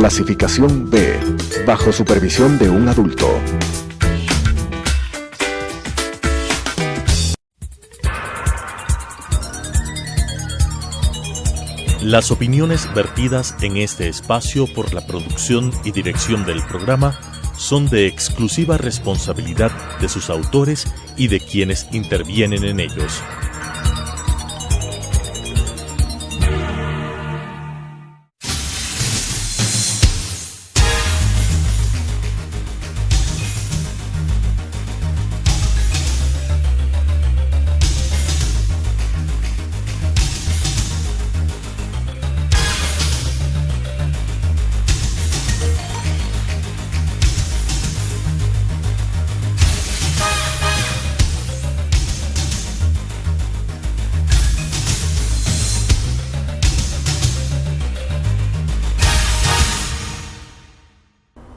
Clasificación B, bajo supervisión de un adulto. Las opiniones vertidas en este espacio por la producción y dirección del programa son de exclusiva responsabilidad de sus autores y de quienes intervienen en ellos.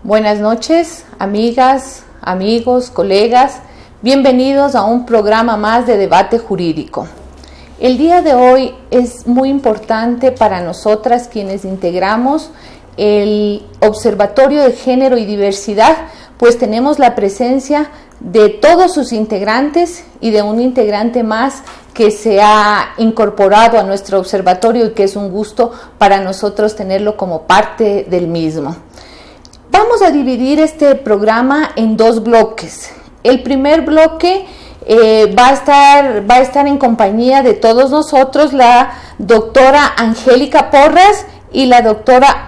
Buenas noches, amigas, amigos, colegas. Bienvenidos a un programa más de debate jurídico. El día de hoy es muy importante para nosotras quienes integramos el Observatorio de Género y Diversidad, pues tenemos la presencia de todos sus integrantes y de un integrante más que se ha incorporado a nuestro observatorio y que es un gusto para nosotros tenerlo como parte del mismo. Vamos a dividir este programa en dos bloques. El primer bloque va a estar en compañía de todos nosotros la doctora Angélica Porras y la doctora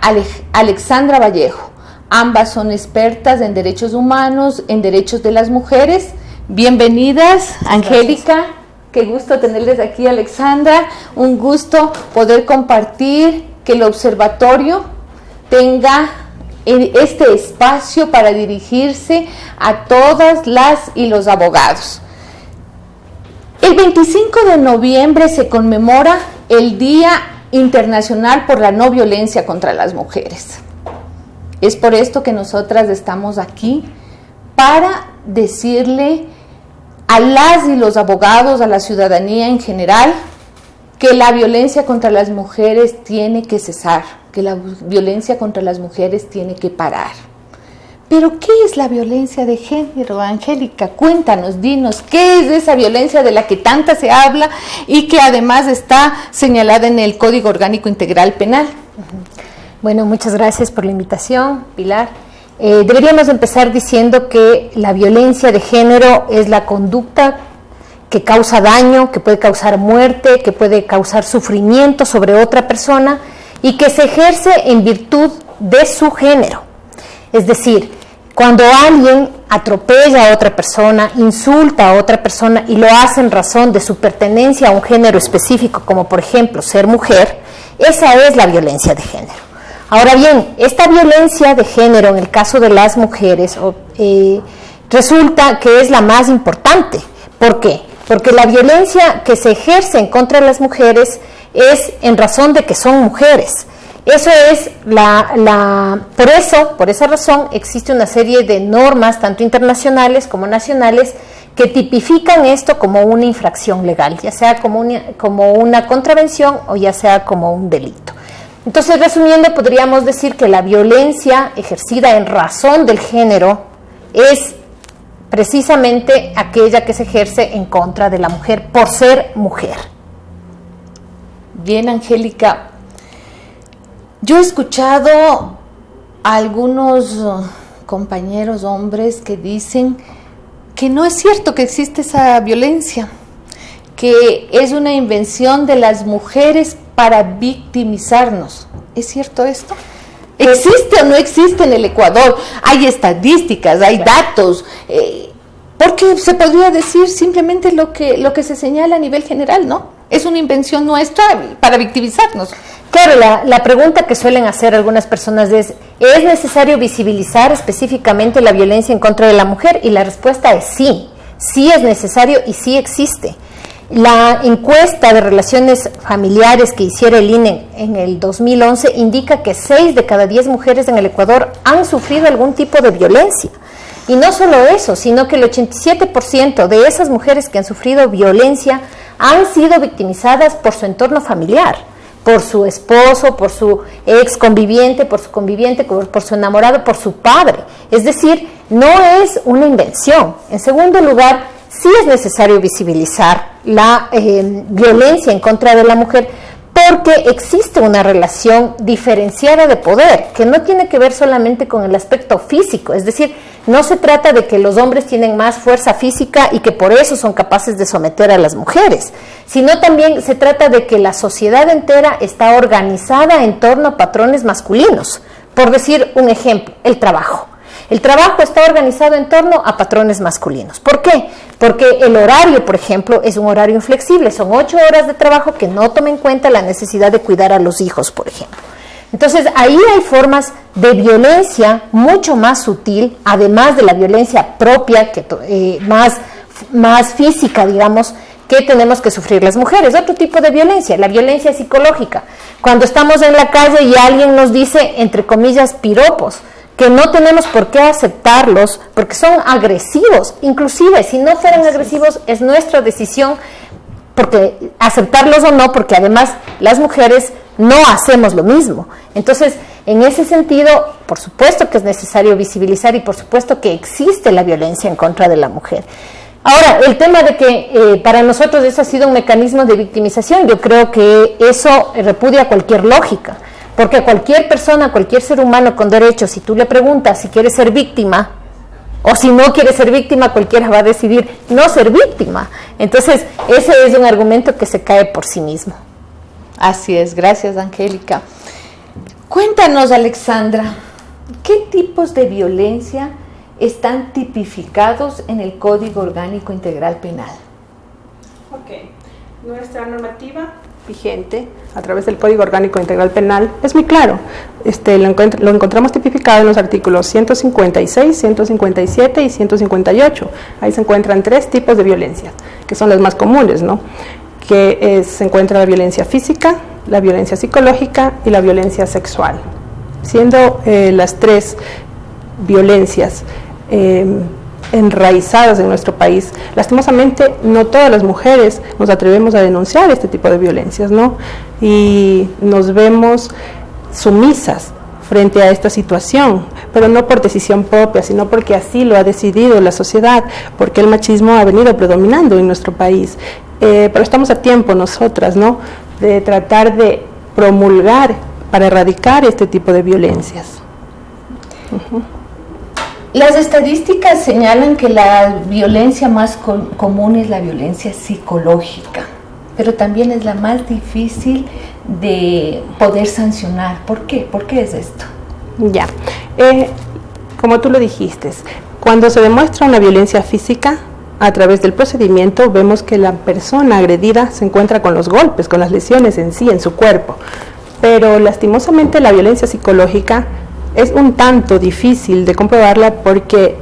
Alexandra Vallejo. Ambas son expertas en derechos humanos, en derechos de las mujeres. Bienvenidas, Angélica. Gracias. Qué gusto tenerles aquí, Alexandra. Un gusto poder compartir que el observatorio tenga este espacio para dirigirse a todas las y los abogados. El 25 de noviembre se conmemora el Día Internacional por la No Violencia contra las Mujeres. Es por esto que nosotras estamos aquí para decirle a las y los abogados, a la ciudadanía en general, que la violencia contra las mujeres tiene que cesar, que la violencia contra las mujeres tiene que parar. Pero, ¿qué es la violencia de género, Angélica? Cuéntanos, dinos, ¿qué es esa violencia de la que tanta se habla y que además está señalada en el Código Orgánico Integral Penal? Bueno, muchas gracias por la invitación, Pilar. Deberíamos empezar diciendo que la violencia de género es la conducta que causa daño, que puede causar muerte, que puede causar sufrimiento sobre otra persona y que se ejerce en virtud de su género. Es decir, cuando alguien atropella a otra persona, insulta a otra persona y lo hace en razón de su pertenencia a un género específico, como por ejemplo ser mujer, esa es la violencia de género. Ahora bien, esta violencia de género en el caso de las mujeres resulta que es la más importante. ¿Por qué? Porque la violencia que se ejerce en contra de las mujeres es en razón de que son mujeres. Eso es por esa razón existe una serie de normas, tanto internacionales como nacionales, que tipifican esto como una infracción legal, ya sea como una contravención o ya sea como un delito. Entonces, resumiendo, podríamos decir que la violencia ejercida en razón del género es precisamente aquella que se ejerce en contra de la mujer por ser mujer. Bien, Angélica. Yo he escuchado a algunos compañeros hombres que dicen que no es cierto que existe esa violencia, que es una invención de las mujeres para victimizarnos. ¿Es cierto esto? ¿Existe o no existe en el Ecuador? Hay estadísticas, hay datos, porque se podría decir simplemente lo que se señala a nivel general, ¿no? Es una invención nuestra para victimizarnos. Claro, la pregunta que suelen hacer algunas personas ¿es necesario visibilizar específicamente la violencia en contra de la mujer? Y la respuesta es sí, sí es necesario y sí existe. La encuesta de relaciones familiares que hiciera el INE en el 2011 indica que 6 de cada 10 mujeres en el Ecuador han sufrido algún tipo de violencia. Y no solo eso, sino que el 87% de esas mujeres que han sufrido violencia han sido victimizadas por su entorno familiar, por su esposo, por su ex conviviente, por su enamorado, por su padre. Es decir, no es una invención. En segundo lugar, sí es necesario visibilizar la violencia en contra de la mujer, porque existe una relación diferenciada de poder, que no tiene que ver solamente con el aspecto físico. Es decir, no se trata de que los hombres tienen más fuerza física y que por eso son capaces de someter a las mujeres, sino también se trata de que la sociedad entera está organizada en torno a patrones masculinos. Por decir un ejemplo, el trabajo. El trabajo está organizado en torno a patrones masculinos. ¿Por qué? Porque el horario, por ejemplo, es un horario inflexible. Son 8 horas de trabajo que no toman en cuenta la necesidad de cuidar a los hijos, por ejemplo. Entonces, ahí hay formas de violencia mucho más sutil, además de la violencia propia, que más física, digamos, que tenemos que sufrir las mujeres. Otro tipo de violencia, la violencia psicológica. Cuando estamos en la calle y alguien nos dice, entre comillas, piropos, que no tenemos por qué aceptarlos porque son agresivos. Inclusive, si no fueran agresivos, es nuestra decisión porque aceptarlos o no, porque además las mujeres no hacemos lo mismo. Entonces, en ese sentido, por supuesto que es necesario visibilizar y por supuesto que existe la violencia en contra de la mujer. Ahora, el tema de que para nosotros eso ha sido un mecanismo de victimización, yo creo que eso repudia cualquier lógica. Porque cualquier persona, cualquier ser humano con derechos, si tú le preguntas si quiere ser víctima o si no quiere ser víctima, cualquiera va a decidir no ser víctima. Entonces, ese es un argumento que se cae por sí mismo. Así es, gracias, Angélica. Cuéntanos, Alexandra, ¿qué tipos de violencia están tipificados en el Código Orgánico Integral Penal? Ok, nuestra normativa vigente a través del Código Orgánico Integral Penal es muy claro. Lo encontramos tipificado en los artículos 156, 157 y 158. Ahí se encuentran 3 tipos de violencia, que son las más comunes, ¿no? Se encuentra la violencia física, la violencia psicológica y la violencia sexual. Siendo las 3 violencias enraizadas en nuestro país, lastimosamente no todas las mujeres nos atrevemos a denunciar este tipo de violencias, ¿no? Y nos vemos sumisas frente a esta situación, pero no por decisión propia, sino porque así lo ha decidido la sociedad, porque el machismo ha venido predominando en nuestro país. Pero estamos a tiempo nosotras, ¿no?, de tratar de promulgar para erradicar este tipo de violencias. Las estadísticas señalan que la violencia más común es la violencia psicológica, pero también es la más difícil de poder sancionar. ¿Por qué? ¿Por qué es esto? Ya, como tú lo dijiste, cuando se demuestra una violencia física, a través del procedimiento vemos que la persona agredida se encuentra con los golpes, con las lesiones en sí, en su cuerpo, pero lastimosamente la violencia psicológica es un tanto difícil de comprobarla porque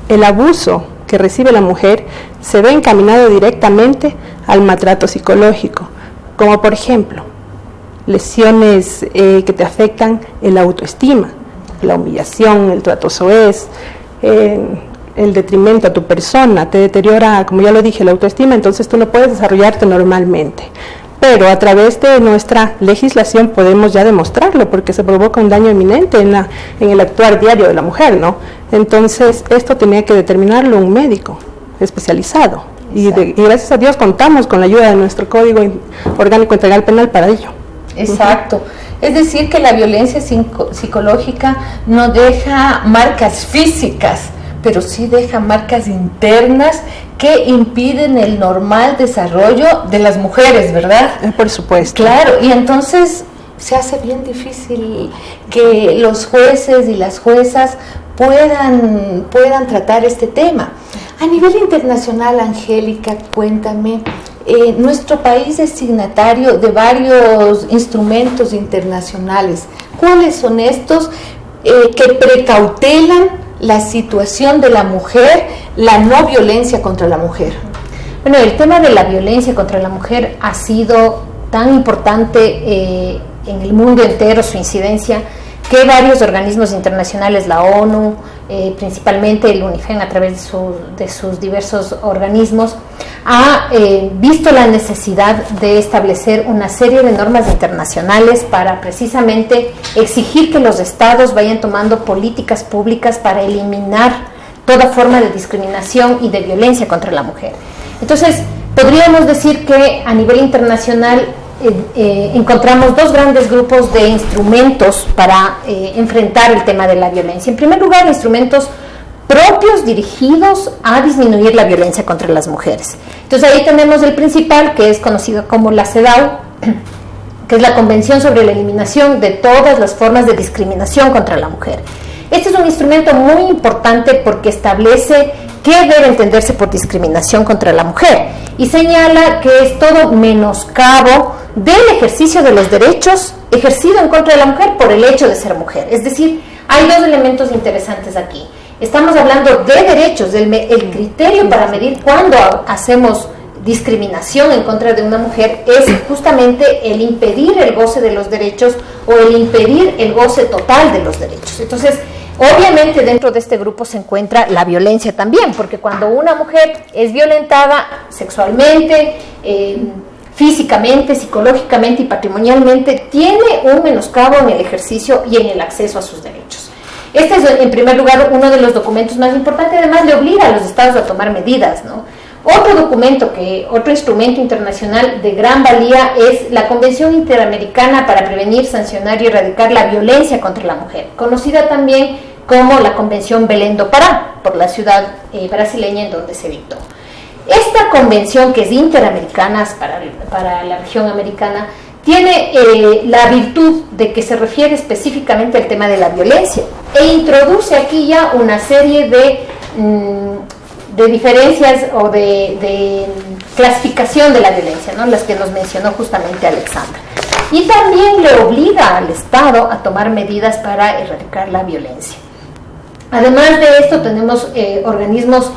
el abuso que recibe la mujer se ve encaminado directamente al maltrato psicológico, como por ejemplo lesiones que te afectan el autoestima, la humillación, el trato soez, el detrimento a tu persona, te deteriora, como ya lo dije, la autoestima, entonces tú no puedes desarrollarte normalmente. Pero a través de nuestra legislación podemos ya demostrarlo, porque se provoca un daño inminente en el actuar diario de la mujer, ¿no? Entonces, esto tenía que determinarlo un médico especializado. Y gracias a Dios contamos con la ayuda de nuestro Código Orgánico Integral Penal para ello. Exacto. Es decir, que la violencia psicológica no deja marcas físicas, pero sí deja marcas internas que impiden el normal desarrollo de las mujeres, ¿verdad? Por supuesto. Claro, y entonces se hace bien difícil que los jueces y las juezas puedan tratar este tema. A nivel internacional, Angélica, cuéntame, nuestro país es signatario de varios instrumentos internacionales. ¿Cuáles son estos que precautelan la situación de la mujer, la no violencia contra la mujer? Bueno, el tema de la violencia contra la mujer ha sido tan importante en el mundo entero, su incidencia, que varios organismos internacionales, la ONU, principalmente el UNIFEM a través de sus diversos organismos, ha visto la necesidad de establecer una serie de normas internacionales para precisamente exigir que los estados vayan tomando políticas públicas para eliminar toda forma de discriminación y de violencia contra la mujer. Entonces, podríamos decir que a nivel internacional encontramos dos grandes grupos de instrumentos para enfrentar el tema de la violencia. En primer lugar, instrumentos propios dirigidos a disminuir la violencia contra las mujeres. Entonces ahí tenemos el principal, que es conocido como la CEDAW, que es la Convención sobre la Eliminación de todas las formas de discriminación contra la mujer. Este es un instrumento muy importante porque establece qué debe entenderse por discriminación contra la mujer y señala que es todo menoscabo del ejercicio de los derechos ejercido en contra de la mujer por el hecho de ser mujer. Es decir, hay dos elementos interesantes aquí. Estamos hablando de derechos, el criterio para medir cuándo hacemos discriminación en contra de una mujer es justamente el impedir el goce de los derechos o el impedir el goce total de los derechos. Entonces, obviamente dentro de este grupo se encuentra la violencia también, porque cuando una mujer es violentada sexualmente, físicamente, psicológicamente y patrimonialmente, tiene un menoscabo en el ejercicio y en el acceso a sus derechos. Este es, en primer lugar, uno de los documentos más importantes. Además, le obliga a los estados a tomar medidas, ¿no? Otro instrumento internacional de gran valía es la Convención Interamericana para Prevenir, Sancionar y Erradicar la Violencia contra la Mujer, conocida también como la Convención Belém do Pará, por la ciudad brasileña en donde se dictó. Esta convención, que es interamericana para la región americana, tiene la virtud de que se refiere específicamente al tema de la violencia e introduce aquí ya una serie de diferencias o de clasificación de la violencia, ¿no? Las que nos mencionó justamente Alexandra. Y también le obliga al Estado a tomar medidas para erradicar la violencia. Además de esto, tenemos organismos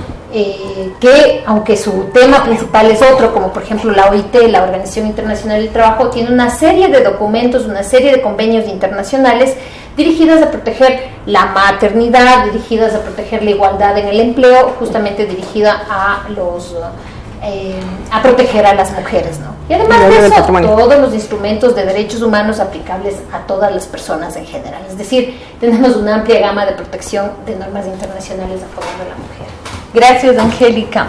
que, aunque su tema principal es otro, como por ejemplo la OIT, la Organización Internacional del Trabajo, tiene una serie de documentos, una serie de convenios internacionales dirigidas a proteger la maternidad, dirigidas a proteger la igualdad en el empleo, justamente dirigida a proteger a las mujeres, ¿no? Y además de eso, todos los instrumentos de derechos humanos aplicables a todas las personas en general. Es decir, tenemos una amplia gama de protección de normas internacionales a favor de la mujer. Gracias, Angélica.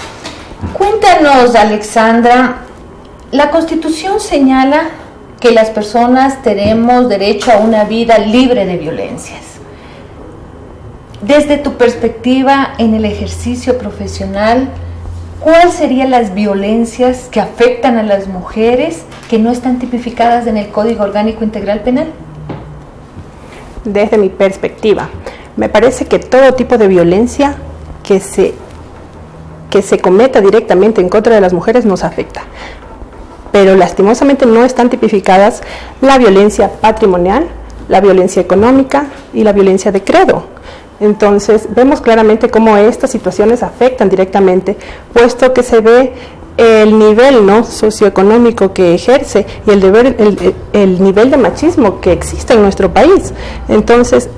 Cuéntanos, Alexandra, la Constitución señala que las personas tenemos derecho a una vida libre de violencias. Desde tu perspectiva en el ejercicio profesional, ¿cuáles serían las violencias que afectan a las mujeres que no están tipificadas en el Código Orgánico Integral Penal? Desde mi perspectiva, me parece que todo tipo de violencia que se cometa directamente en contra de las mujeres nos afecta, pero lastimosamente no están tipificadas la violencia patrimonial, la violencia económica y la violencia de credo. Entonces vemos claramente cómo estas situaciones afectan directamente, puesto que se ve el nivel, ¿no?, socioeconómico que ejerce y el nivel de machismo que existe en nuestro país. Entonces,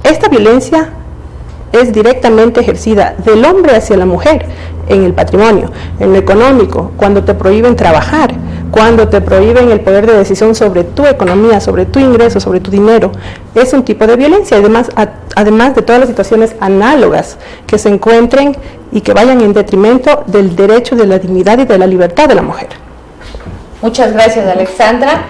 esta violencia es directamente ejercida del hombre hacia la mujer en el patrimonio, en lo económico, cuando te prohíben trabajar, cuando te prohíben el poder de decisión sobre tu economía, sobre tu ingreso, sobre tu dinero. Es un tipo de violencia, además de todas las situaciones análogas que se encuentren y que vayan en detrimento del derecho de la dignidad y de la libertad de la mujer. Muchas gracias, Alexandra.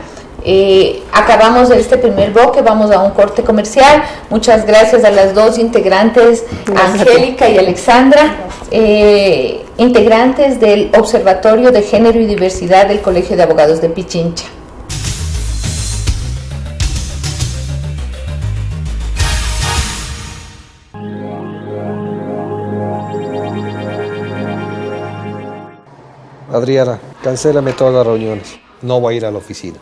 Acabamos este primer bloque, vamos a un corte comercial. Muchas gracias a las dos integrantes, Angélica y Alexandra, integrantes del Observatorio de Género y Diversidad del Colegio de Abogados de Pichincha. Adriana, cancélame todas las reuniones. No voy a ir a la oficina.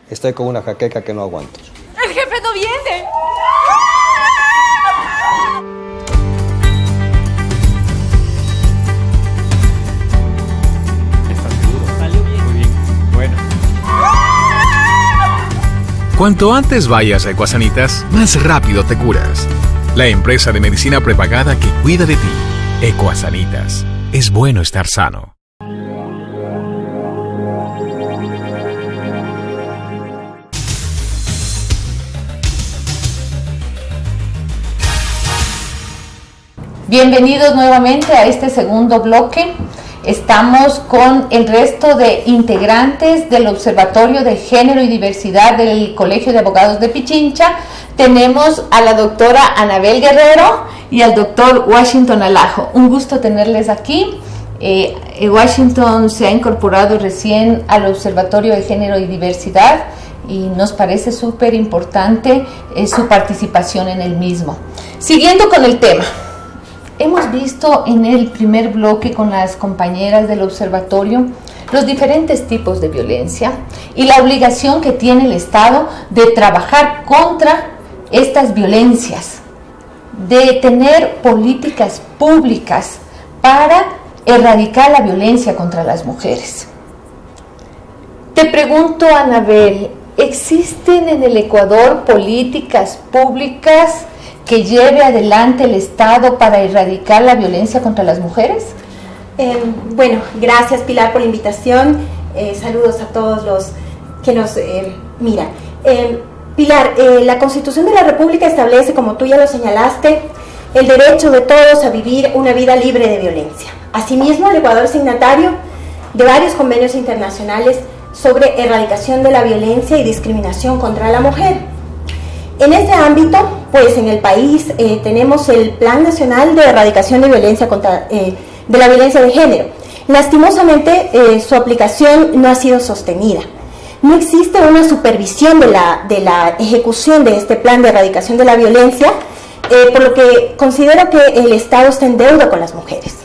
Estoy con una jaqueca que no aguanto. ¡El jefe no viene! ¿Estás seguro? Salió bien. Muy bien. Bueno. Cuanto antes vayas a Ecuasanitas, más rápido te curas. La empresa de medicina prepagada que cuida de ti. Ecuasanitas. Es bueno estar sano. Bienvenidos nuevamente a este segundo bloque. Estamos con el resto de integrantes del Observatorio de Género y Diversidad del Colegio de Abogados de Pichincha. Tenemos a la doctora Anabel Guerrero y al doctor Washington Alajo. Un gusto tenerles aquí. Washington se ha incorporado recién al Observatorio de Género y Diversidad y nos parece súper importante su participación en el mismo. Siguiendo con el tema. Hemos visto en el primer bloque con las compañeras del observatorio los diferentes tipos de violencia y la obligación que tiene el Estado de trabajar contra estas violencias, de tener políticas públicas para erradicar la violencia contra las mujeres. Te pregunto, Anabel, ¿existen en el Ecuador políticas públicas que lleve adelante el Estado para erradicar la violencia contra las mujeres? Bueno, gracias Pilar por la invitación. Saludos a todos los que nos miran. Pilar, la Constitución de la República establece, como tú ya lo señalaste, el derecho de todos a vivir una vida libre de violencia. Asimismo, el Ecuador es signatario de varios convenios internacionales sobre erradicación de la violencia y discriminación contra la mujer. En este ámbito, pues en el país tenemos el Plan Nacional de Erradicación de Violencia de la Violencia de Género. Lastimosamente, su aplicación no ha sido sostenida. No existe una supervisión de la ejecución de este plan de erradicación de la violencia, por lo que considero que el Estado está en deuda con las mujeres.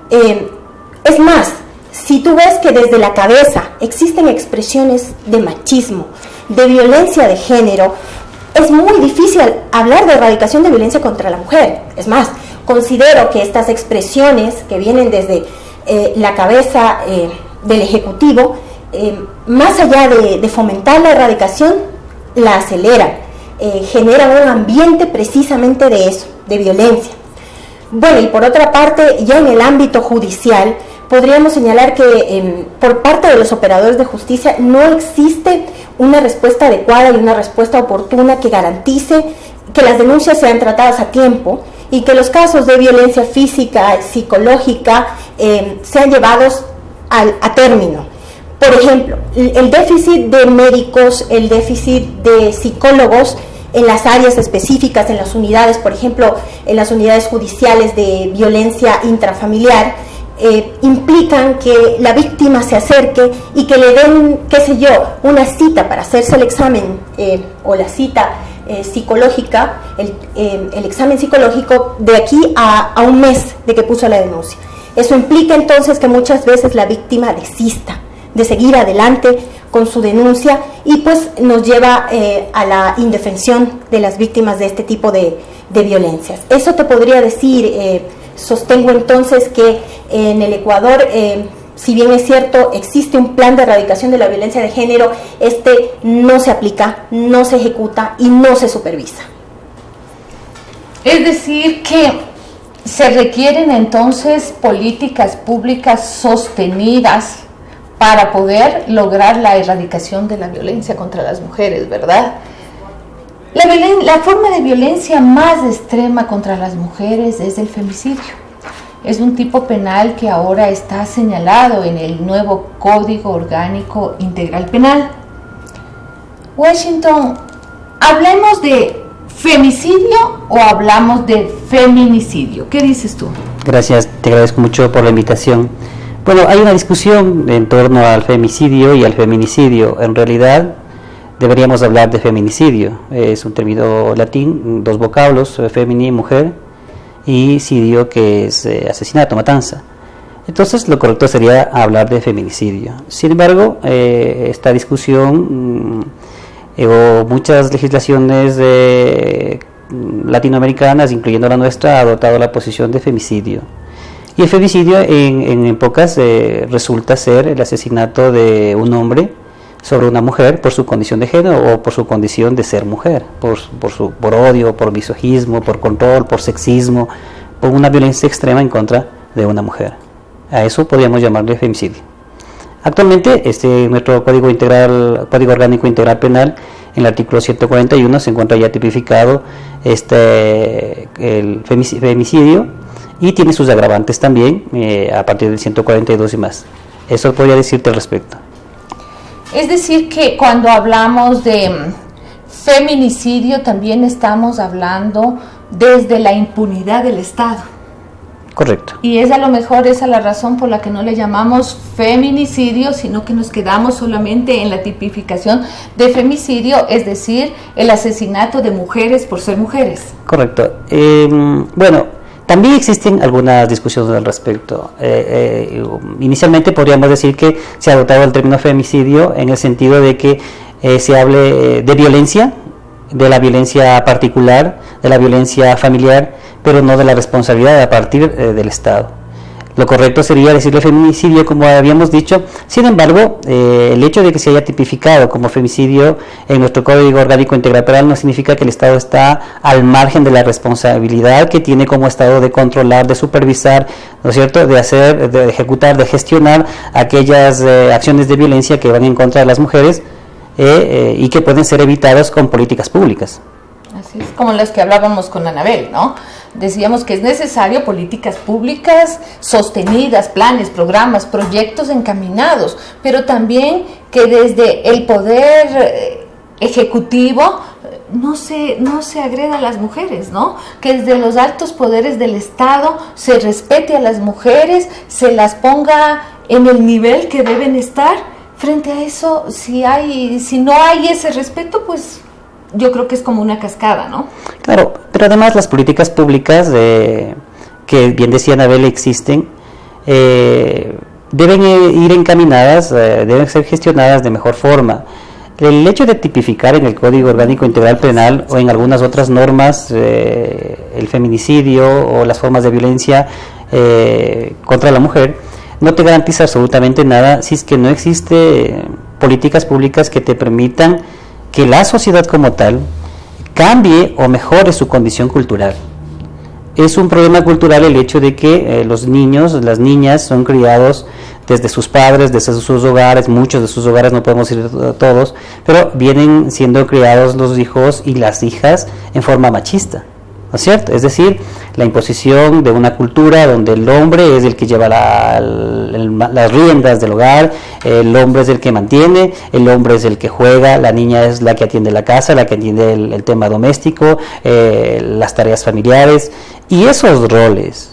Es más, si tú ves que desde la cabeza existen expresiones de machismo, de violencia de género, es muy difícil hablar de erradicación de violencia contra la mujer. Es más, considero que estas expresiones que vienen desde la cabeza del Ejecutivo, más allá de fomentar la erradicación, la aceleran, generan un ambiente precisamente de eso, de violencia. Bueno, y por otra parte, ya en el ámbito judicial, podríamos señalar que por parte de los operadores de justicia no existe una respuesta adecuada y una respuesta oportuna que garantice que las denuncias sean tratadas a tiempo y que los casos de violencia física, psicológica, sean llevados a término. Por ejemplo, el déficit de médicos, el déficit de psicólogos en las áreas específicas, en las unidades, por ejemplo, en las unidades judiciales de violencia intrafamiliar, implican que la víctima se acerque y que le den, qué sé yo, una cita para hacerse el examen o la cita psicológica, el examen psicológico de aquí a un mes de que puso la denuncia. Eso implica entonces que muchas veces la víctima desista de seguir adelante con su denuncia y pues nos lleva a la indefensión de las víctimas de este tipo de violencias. Eso te podría decir. Sostengo entonces que en el Ecuador, si bien es cierto, existe un plan de erradicación de la violencia de género, este no se aplica, no se ejecuta y no se supervisa. Es decir, que se requieren entonces políticas públicas sostenidas para poder lograr la erradicación de la violencia contra las mujeres, ¿verdad? La forma de violencia más extrema contra las mujeres es el femicidio. Es un tipo penal que ahora está señalado en el nuevo Código Orgánico Integral Penal. Washington, ¿hablemos de femicidio o hablamos de feminicidio? ¿Qué dices tú? Gracias, te agradezco mucho por la invitación. Bueno, hay una discusión en torno al femicidio y al feminicidio. En realidad, deberíamos hablar de feminicidio. Es un término latín, dos vocablos, femini, mujer, y cidio, que es asesinato, matanza. Entonces, lo correcto sería hablar de feminicidio. Sin embargo, esta discusión o muchas legislaciones latinoamericanas, incluyendo la nuestra, ha adoptado la posición de femicidio. Y el femicidio en pocas resulta ser el asesinato de un hombre sobre una mujer por su condición de género o por su condición de ser mujer, por odio, por misogismo, por control, por sexismo, por una violencia extrema en contra de una mujer. A eso podríamos llamarle femicidio. Actualmente, nuestro Código Orgánico Integral Penal, en el artículo 141, se encuentra ya tipificado el femicidio, y tiene sus agravantes también a partir del 142 y más. Eso podría decirte al respecto. Es decir, que cuando hablamos de feminicidio también estamos hablando desde la impunidad del Estado. Correcto. Y a lo mejor esa es la razón por la que no le llamamos feminicidio, sino que nos quedamos solamente en la tipificación de femicidio, es decir, el asesinato de mujeres por ser mujeres. Correcto. Bueno, también existen algunas discusiones al respecto. Inicialmente podríamos decir que se ha adoptado el término femicidio en el sentido de que se hable de violencia, de la violencia particular, de la violencia familiar, pero no de la responsabilidad a partir del Estado. Lo correcto sería decirle feminicidio, como habíamos dicho. Sin embargo, el hecho de que se haya tipificado como femicidio en nuestro Código Orgánico Integral Penal no significa que el Estado está al margen de la responsabilidad que tiene como Estado de controlar, de supervisar, ¿no es cierto?, de hacer, de ejecutar, de gestionar aquellas acciones de violencia que van en contra de las mujeres y que pueden ser evitadas con políticas públicas. Así es, como las que hablábamos con Anabel, ¿no? Decíamos que es necesario políticas públicas sostenidas, planes, programas, proyectos encaminados, pero también que desde el poder ejecutivo no se agreda a las mujeres, ¿no? Que desde los altos poderes del Estado se respete a las mujeres, se las ponga en el nivel que deben estar. Frente a eso, si no hay ese respeto, pues yo creo que es como una cascada, ¿no? Claro, pero además las políticas públicas, que bien decía Anabel, existen, deben ir encaminadas, deben ser gestionadas de mejor forma. El hecho de tipificar en el Código Orgánico Integral Penal o en algunas otras normas el feminicidio o las formas de violencia contra la mujer no te garantiza absolutamente nada si es que no existe políticas públicas que te permitan que la sociedad como tal cambie o mejore su condición cultural. Es un problema cultural el hecho de que los niños, las niñas son criados desde sus padres, desde sus hogares, muchos de sus hogares, no podemos decir todos, pero vienen siendo criados los hijos y las hijas en forma machista, ¿no es cierto? Es decir, la imposición de una cultura donde el hombre es el que lleva las riendas del hogar, el hombre es el que mantiene, el hombre es el que juega, la niña es la que atiende la casa, la que atiende el tema doméstico, las tareas familiares, y esos roles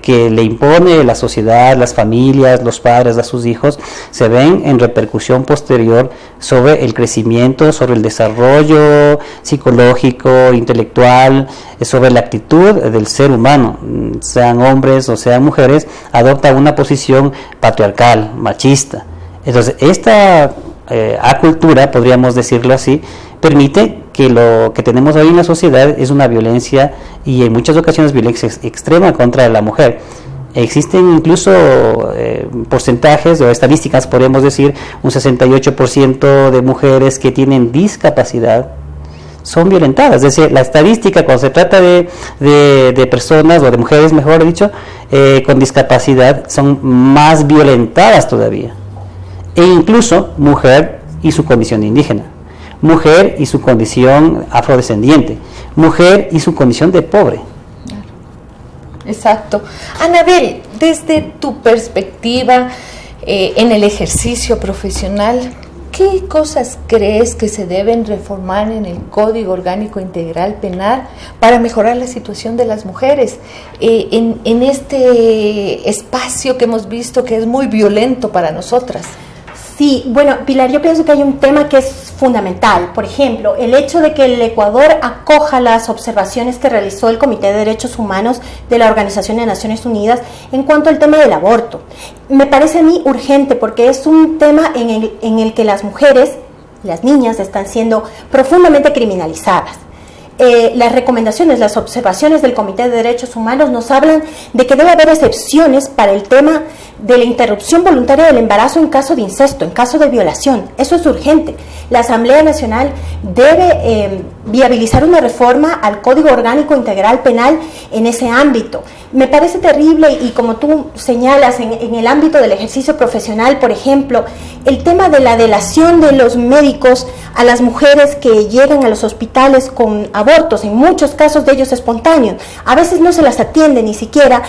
que le impone la sociedad, las familias, los padres a sus hijos, se ven en repercusión posterior sobre el crecimiento, sobre el desarrollo psicológico, intelectual, sobre la actitud del ser humano, sean hombres o sean mujeres, adopta una posición patriarcal, machista. Entonces, esta acultura, podríamos decirlo así, permite que lo que tenemos hoy en la sociedad es una violencia, y en muchas ocasiones violencia extrema contra la mujer. Existen incluso porcentajes o estadísticas, podríamos decir, un 68% de mujeres que tienen discapacidad son violentadas. Es decir, la estadística cuando se trata de personas, o de mujeres mejor dicho, con discapacidad, son más violentadas todavía. E incluso mujer y su condición indígena, mujer y su condición afrodescendiente, mujer y su condición de pobre. Exacto. Anabel, desde tu perspectiva en el ejercicio profesional, ¿qué cosas crees que se deben reformar en el Código Orgánico Integral Penal para mejorar la situación de las mujeres en este espacio que hemos visto que es muy violento para nosotras? Sí, bueno, Pilar, yo pienso que hay un tema que es fundamental. Por ejemplo, el hecho de que el Ecuador acoja las observaciones que realizó el Comité de Derechos Humanos de la Organización de Naciones Unidas en cuanto al tema del aborto. Me parece a mí urgente porque es un tema en el que las mujeres, las niñas, están siendo profundamente criminalizadas. Las recomendaciones, las observaciones del Comité de Derechos Humanos nos hablan de que debe haber excepciones para el tema de la interrupción voluntaria del embarazo en caso de incesto, en caso de violación. Eso es urgente. La Asamblea Nacional debe viabilizar una reforma al Código Orgánico Integral Penal en ese ámbito. Me parece terrible, y como tú señalas, en el ámbito del ejercicio profesional, por ejemplo, el tema de la delación de los médicos a las mujeres que llegan a los hospitales con abortos, en muchos casos de ellos espontáneos. A veces no se las atiende ni siquiera,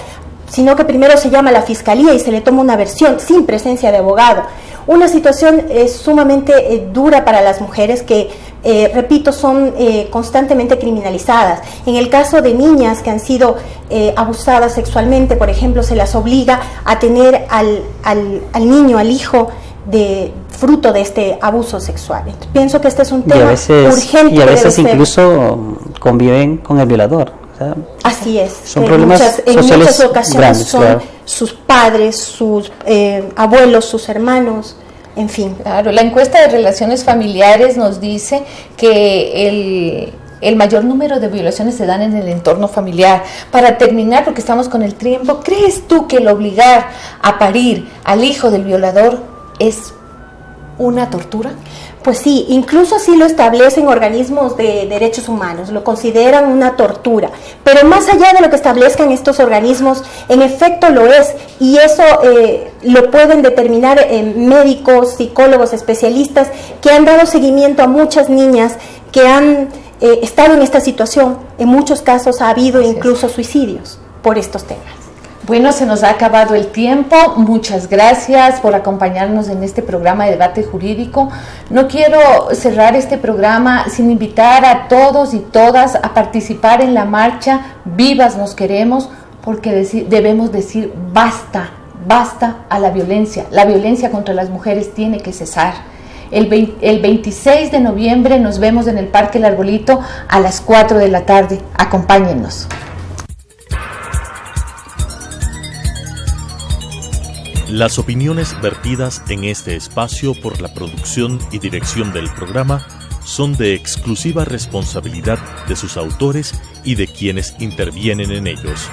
sino que primero se llama a la fiscalía y se le toma una versión sin presencia de abogado. Una situación sumamente dura para las mujeres que, repito, son constantemente criminalizadas. En el caso de niñas que han sido abusadas sexualmente, por ejemplo, se las obliga a tener al niño, al hijo, fruto de este abuso sexual. Entonces, pienso que este es un tema urgente. Y a veces incluso conviven con el violador. Así es. Son problemas en muchas ocasiones grandes, son sus padres, sus abuelos, sus hermanos, en fin. Claro, la encuesta de relaciones familiares nos dice que el mayor número de violaciones se dan en el entorno familiar. Para terminar, porque estamos con el tiempo, ¿crees tú que el obligar a parir al hijo del violador es una tortura? Pues sí, incluso así lo establecen organismos de derechos humanos, lo consideran una tortura, pero más allá de lo que establezcan estos organismos, en efecto lo es, y eso lo pueden determinar médicos, psicólogos, especialistas que han dado seguimiento a muchas niñas que han estado en esta situación. En muchos casos ha habido incluso suicidios por estos temas. Bueno, se nos ha acabado el tiempo. Muchas gracias por acompañarnos en este programa de debate jurídico. No quiero cerrar este programa sin invitar a todos y todas a participar en la marcha Vivas Nos Queremos, porque debemos decir basta, basta a la violencia. La violencia contra las mujeres tiene que cesar. El 26 de noviembre nos vemos en el Parque El Arbolito a las 4 de la tarde. Acompáñennos. Las opiniones vertidas en este espacio por la producción y dirección del programa son de exclusiva responsabilidad de sus autores y de quienes intervienen en ellos.